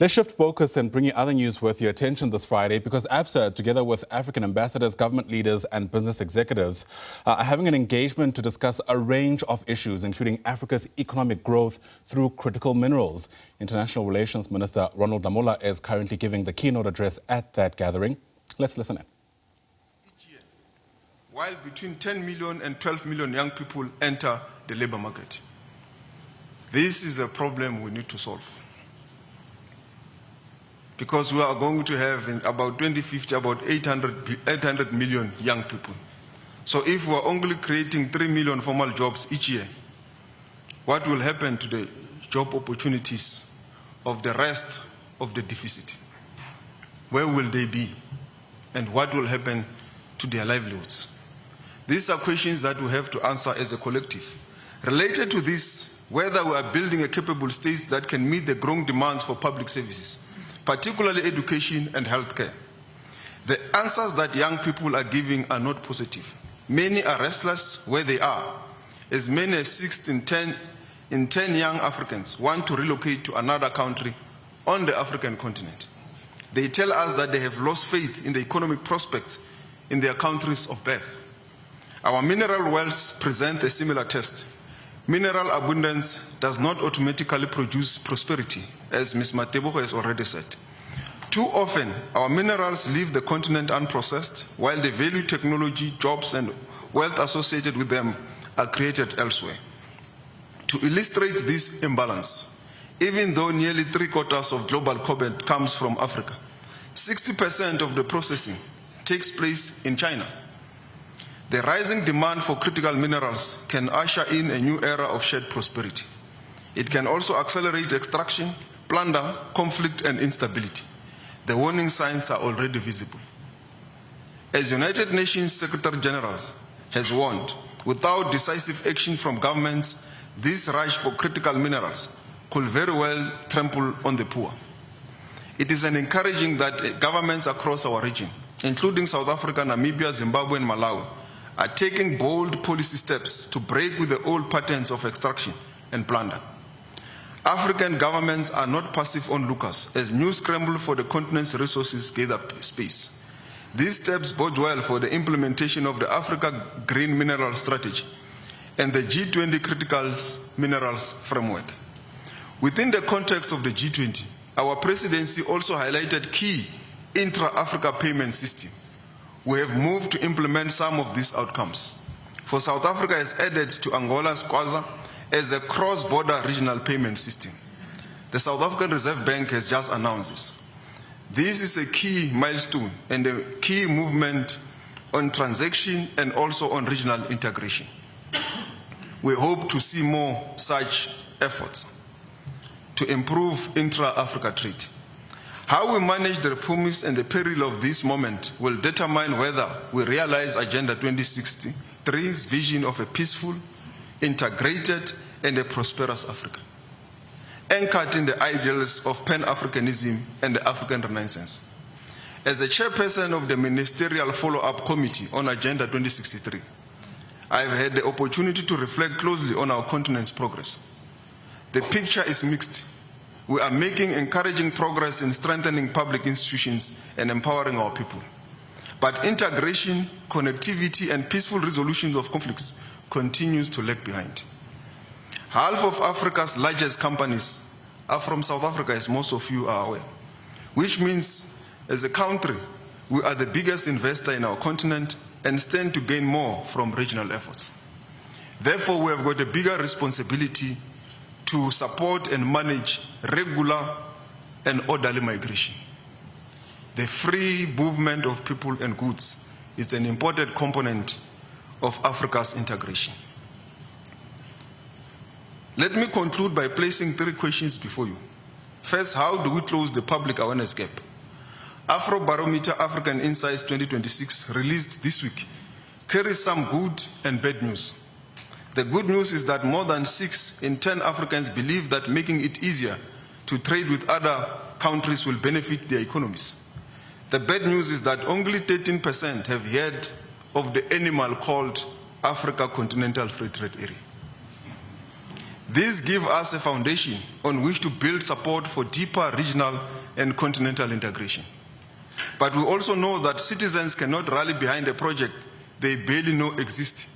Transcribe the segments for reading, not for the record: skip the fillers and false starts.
Let's shift focus and bring you other news worth your attention this Friday, because Absa, together with African ambassadors, government leaders and business executives, are having an engagement to discuss a range of issues, including Africa's economic growth through critical minerals. International Relations Minister Ronald Lamola is currently giving the keynote address at that gathering. Let's listen in. Each year, while between 10 million and 12 million young people enter the labor market, this is a problem we need to solve. Because we are going to have in about 2050 about 800 million young people. So if we are only creating 3 million formal jobs each year, what will happen to the job opportunities of the rest of the deficit? Where will they be? And what will happen to their livelihoods? These are questions that we have to answer as a collective. Related to this, whether we are building a capable state that can meet the growing demands for public services, particularly education and healthcare. The answers that young people are giving are not positive. Many are restless where they are. As many as 6 in 10 young Africans want to relocate to another country on the African continent. They tell us that they have lost faith in the economic prospects in their countries of birth. Our mineral wells present a similar test. Mineral abundance does not automatically produce prosperity, as Ms. Matebogo has already said. Too often, our minerals leave the continent unprocessed, while the value, technology, jobs, and wealth associated with them are created elsewhere. To illustrate this imbalance, even though nearly 3/4 of global carbon comes from Africa, 60% of the processing takes place in China. The rising demand for critical minerals can usher in a new era of shared prosperity. It can also accelerate extraction, plunder, conflict, and instability. The warning signs are already visible. As United Nations Secretary General has warned, without decisive action from governments, this rush for critical minerals could very well trample on the poor. It is encouraging that governments across our region, including South Africa, Namibia, Zimbabwe, and Malawi, are taking bold policy steps to break with the old patterns of extraction and plunder. African governments are not passive onlookers as new scramble for the continent's resources gather space. These steps bode well for the implementation of the Africa Green Mineral Strategy and the G20 Critical Minerals Framework. Within the context of the G20, our presidency also highlighted key intra-Africa payment system. We have moved to implement some of these outcomes. For South Africa has added to Angola's Kwaza as a cross-border regional payment system. The South African Reserve Bank has just announced this. This is a key milestone and a key movement on transaction and also on regional integration. We hope to see more such efforts to improve intra-Africa trade. How we manage the promise and the peril of this moment will determine whether we realize Agenda 2063's vision of a peaceful, integrated, and a prosperous Africa, anchored in the ideals of Pan-Africanism and the African Renaissance. As a chairperson of the Ministerial Follow-up Committee on Agenda 2063, I have had the opportunity to reflect closely on our continent's progress. The picture is mixed. We are making encouraging progress in strengthening public institutions and empowering our people. But integration, connectivity, and peaceful resolution of conflicts continues to lag behind. Half of Africa's largest companies are from South Africa, as most of you are aware, which means as a country, we are the biggest investor in our continent and stand to gain more from regional efforts. Therefore, we have got a bigger responsibility to support and manage regular and orderly migration. The free movement of people and goods is an important component of Africa's integration. Let me conclude by placing 3 questions before you. First, how do we close the public awareness gap? Afrobarometer African Insights 2026, released this week, carries some good and bad news. The good news is that more than 6 in 10 Africans believe that making it easier to trade with other countries will benefit their economies. The bad news is that only 13% have heard of the animal called Africa Continental Free Trade Area. These give us a foundation on which to build support for deeper regional and continental integration. But we also know that citizens cannot rally behind a project they barely know exists.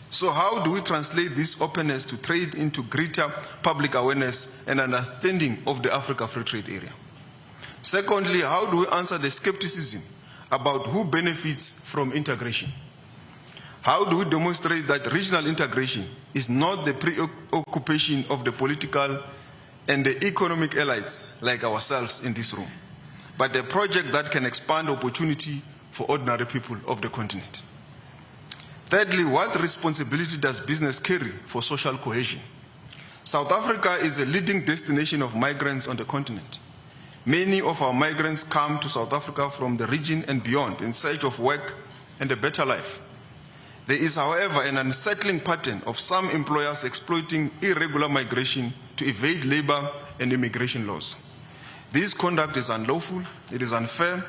So how do we translate this openness to trade into greater public awareness and understanding of the Africa Free Trade Area? Secondly, how do we answer the skepticism about who benefits from integration? How do we demonstrate that regional integration is not the preoccupation of the political and the economic allies like ourselves in this room, but a project that can expand opportunity for ordinary people of the continent? Thirdly, what responsibility does business carry for social cohesion? South Africa is a leading destination of migrants on the continent. Many of our migrants come to South Africa from the region and beyond in search of work and a better life. There is, however, an unsettling pattern of some employers exploiting irregular migration to evade labor and immigration laws. This conduct is unlawful, it is unfair,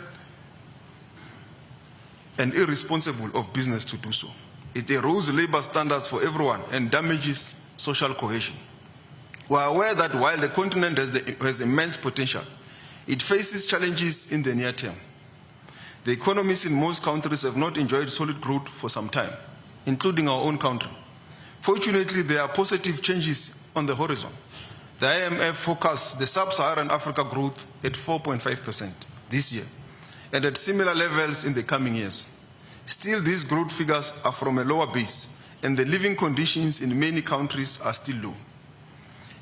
and irresponsible of business to do so. It erodes labor standards for everyone and damages social cohesion. We are aware that while the continent has immense potential, it faces challenges in the near term. The economies in most countries have not enjoyed solid growth for some time, including our own country. Fortunately, there are positive changes on the horizon. The IMF forecasts the sub-Saharan Africa growth at 4.5% this year, and at similar levels in the coming years. Still, these growth figures are from a lower base, and the living conditions in many countries are still low.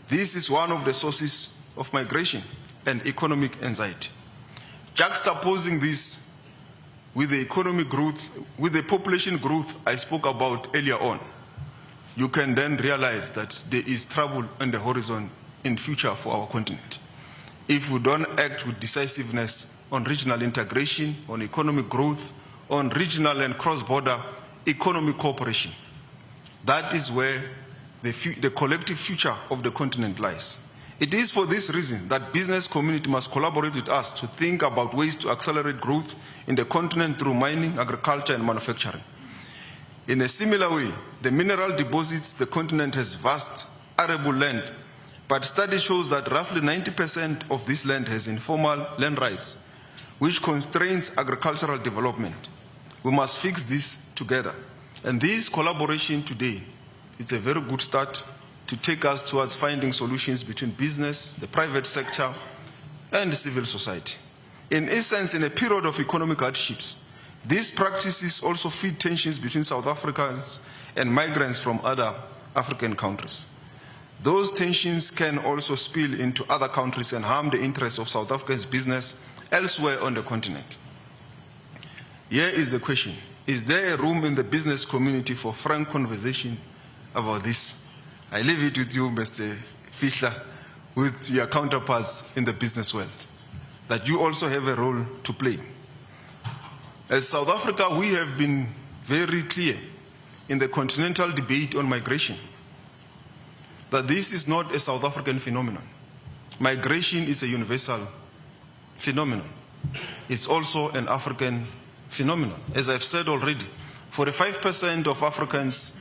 This is one of the sources of migration and economic anxiety. Juxtaposing this with the economic growth, with the population growth I spoke about earlier on, you can then realize that there is trouble on the horizon in future for our continent. If we don't act with decisiveness on regional integration, on economic growth, on regional and cross-border economic cooperation, that is where the collective future of the continent lies. It is for this reason that business community must collaborate with us to think about ways to accelerate growth in the continent through mining, agriculture, and manufacturing. In a similar way, the mineral deposits the continent has vast, arable land, but study shows that roughly 90% of this land has informal land rights, which constrains agricultural development. We must fix this together. And this collaboration today is a very good start to take us towards finding solutions between business, the private sector, and civil society. In essence, in a period of economic hardships, these practices also feed tensions between South Africans and migrants from other African countries. Those tensions can also spill into other countries and harm the interests of South Africa's business elsewhere on the continent. Here is the question: is there a room in the business community for frank conversation about this? I leave it with you, Mr. Fischler, with your counterparts in the business world, that you also have a role to play. As South Africa, we have been very clear in the continental debate on migration that this is not a South African phenomenon. Migration is a universal phenomenon. It's also an African phenomenon. As I've said already, 45% of Africans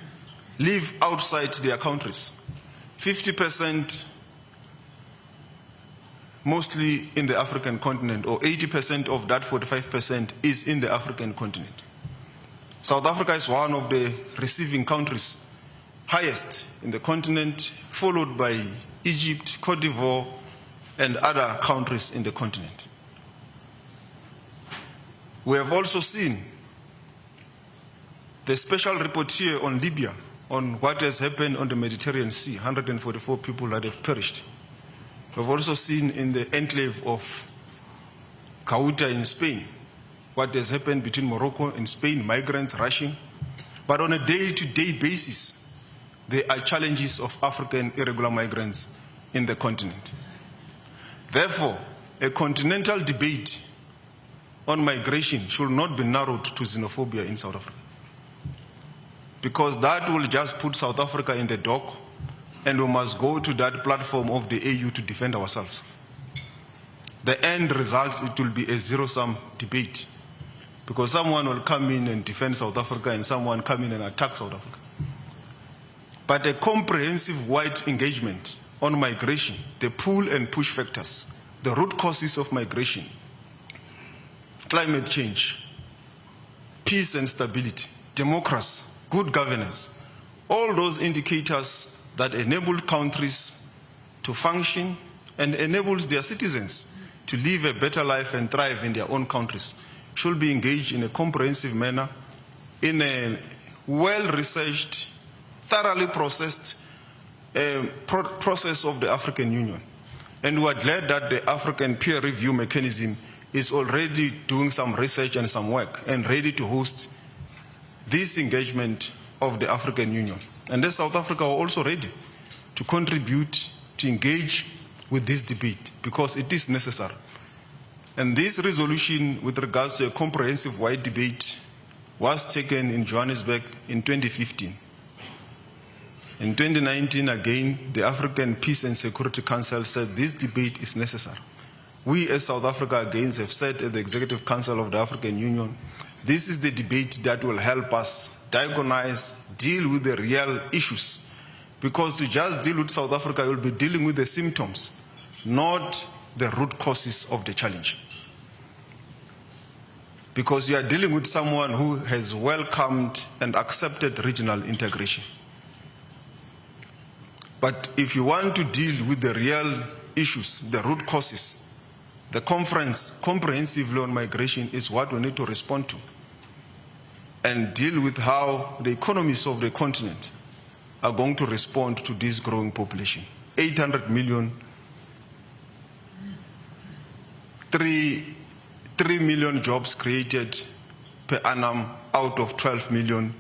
live outside their countries. 50% mostly in the African continent, or 80% of that 45% is in the African continent. South Africa is one of the receiving countries, highest in the continent, followed by Egypt, Cote d'Ivoire, and other countries in the continent. We have also seen the special report here on Libya, on what has happened on the Mediterranean Sea, 144 people that have perished. We've also seen in the enclave of Ceuta in Spain, what has happened between Morocco and Spain, migrants rushing. But on a day-to-day basis, there are challenges of African irregular migrants in the continent. Therefore, a continental debate on migration should not be narrowed to xenophobia in South Africa, because that will just put South Africa in the dock, and we must go to that platform of the AU to defend ourselves. The end result, it will be a zero-sum debate, because someone will come in and defend South Africa and someone come in and attack South Africa. but a comprehensive wide engagement on migration, the pull and push factors, the root causes of migration, climate change, peace and stability, democracy, good governance, all those indicators that enable countries to function and enables their citizens to live a better life and thrive in their own countries should be engaged in a comprehensive manner, in a well-researched, thoroughly processed process of the African Union. And we are glad that the African peer review mechanism is already doing some research and some work and ready to host this engagement of the African Union. And then South Africa are also ready to contribute, to engage with this debate because it is necessary. And this resolution with regards to a comprehensive wide debate was taken in Johannesburg in 2015. In 2019, again, the African Peace and Security Council said this debate is necessary. We as South Africa again have said at the Executive Council of the African Union, this is the debate that will help us diagnose, deal with the real issues. Because to just deal with South Africa, you'll be dealing with the symptoms, not the root causes of the challenge. Because you are dealing with someone who has welcomed and accepted regional integration. But if you want to deal with the real issues, the root causes, the conference comprehensively on migration is what we need to respond to and deal with how the economies of the continent are going to respond to this growing population. 800 million, 3 million jobs created per annum out of 12 million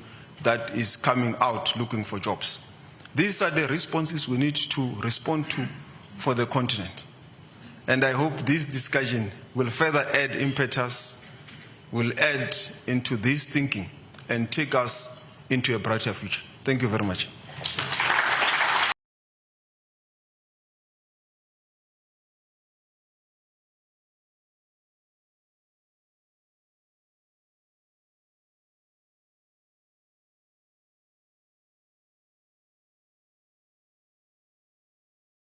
that is coming out looking for jobs. These are the responses we need to respond to for the continent. And I hope this discussion will further add impetus, will add into this thinking and take us into a brighter future. Thank you very much.